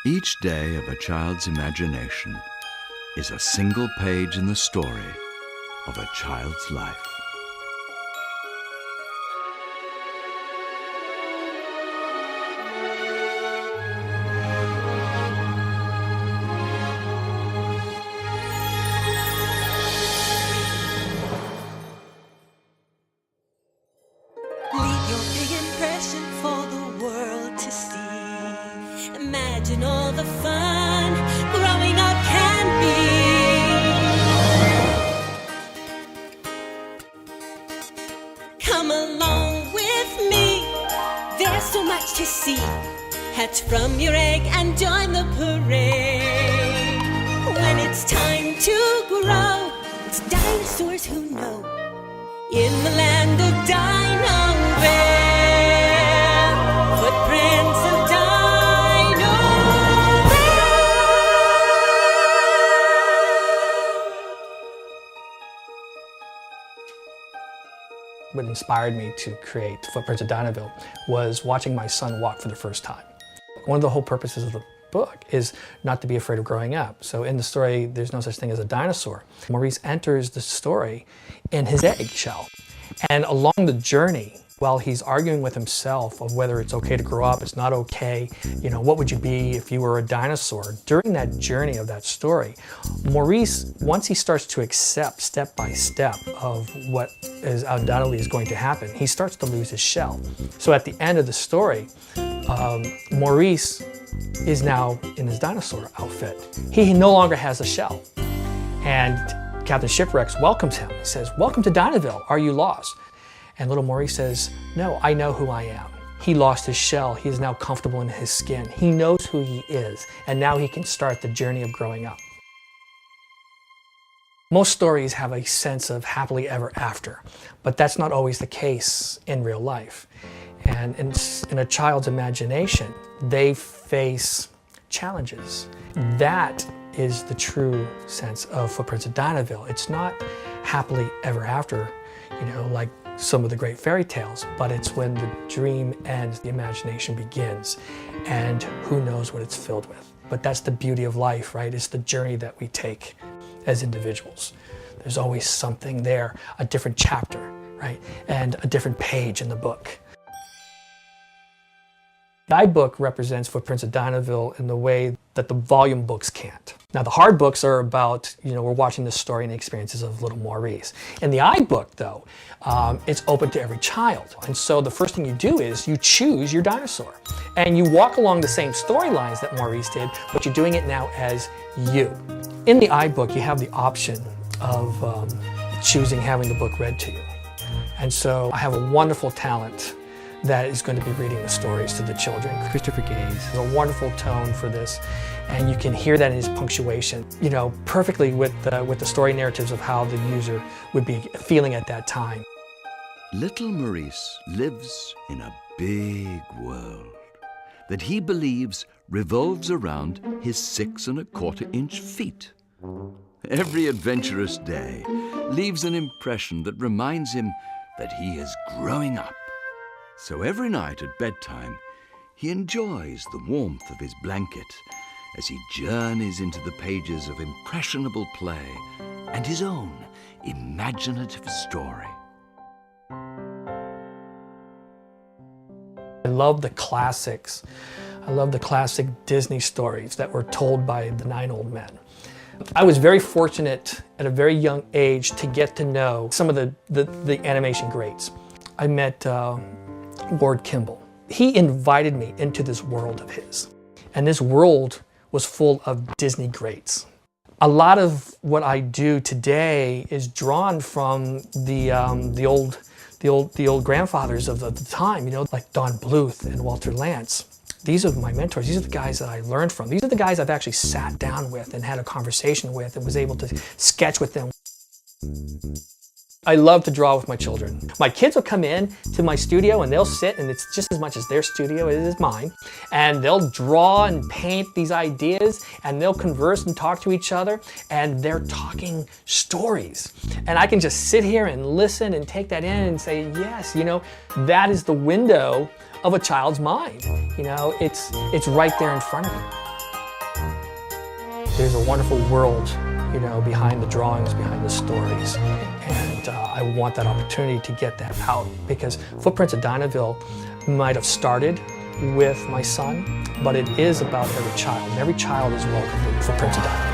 Each day of a child's imagination is a single page in the story of a child's life. Leave your big impression for the world to see. Imagine all the fun growing up can be. Come along with me, there's so much to see. Hatch from your egg and join the parade. When it's time to grow, it's dinosaurs who know. In the land of Dinoville, footprints of Dinoville. What inspired me to create Footprints of Dinoville was watching my son walk for the first time. One of the whole purposes of the book is not to be afraid of growing up. So in the story, there's no such thing as a dinosaur. Maurice enters the story in his eggshell. And along the journey, while he's arguing with himself of whether it's okay to grow up, it's not okay, you know, what would you be if you were a dinosaur? During that journey of that story, Maurice, once he starts to accept step by step of what is undoubtedly is going to happen, he starts to lose his shell. So at the end of the story, Maurice is now in his dinosaur outfit. He no longer has a shell. And Captain Shipwrecks welcomes him. He says, "Welcome to Dinoville. Are you lost?" And little Maurice says, "No, I know who I am." He lost his shell. He is now comfortable in his skin. He knows who he is. And now he can start the journey of growing up. Most stories have a sense of happily ever after, but that's not always the case in real life. And in a child's imagination, they face challenges. That is the true sense of Footprints of Dinoville. It's not happily ever after, you know, like some of the great fairy tales, but it's when the dream ends, the imagination begins, and who knows what it's filled with. But that's the beauty of life, right? It's the journey that we take as individuals. There's always something there, a different chapter, right? And a different page in the book. The iBook represents Footprints of Dinoville in the way that the volume books can't. Now the hard books are about, you know, we're watching the story and the experiences of little Maurice. In the iBook though, it's open to every child. And so the first thing you do is you choose your dinosaur. And you walk along the same storylines that Maurice did, but you're doing it now as you. In the iBook, you have the option of choosing having the book read to you. And so I have a wonderful talent that is going to be reading the stories to the children. Christopher Gaze has a wonderful tone for this, and you can hear that in his punctuation, you know, perfectly with the story narratives of how the user would be feeling at that time. Little Maurice lives in a big world that he believes revolves around his 6 1/4 inch feet. Every adventurous day leaves an impression that reminds him that he is growing up. So every night at bedtime, he enjoys the warmth of his blanket as he journeys into the pages of impressionable play and his own imaginative story. I love the classics. I love the classic Disney stories that were told by the 9 old men. I was very fortunate at a very young age to get to know some of the animation greats. I met Lord Kimball. He invited me into this world of his. And this world was full of Disney greats. A lot of what I do today is drawn from the old grandfathers of the time, you know, like Don Bluth and Walter Lantz. These are my mentors. These are the guys that I learned from. These are the guys I've actually sat down with and had a conversation with and was able to sketch with them. I love to draw with my children. My kids will come in to my studio and they'll sit, and it's just as much as their studio as it is mine, and they'll draw and paint these ideas, and they'll converse and talk to each other, and they're talking stories. And I can just sit here and listen and take that in and say, yes, you know, that is the window of a child's mind. You know, it's right there in front of you. There's a wonderful world, you know, behind the drawings, behind the stories. And I want that opportunity to get that out, because Footprints of Dinoville might have started with my son, but it is about every child. And every child is welcome in Footprints of Dinoville.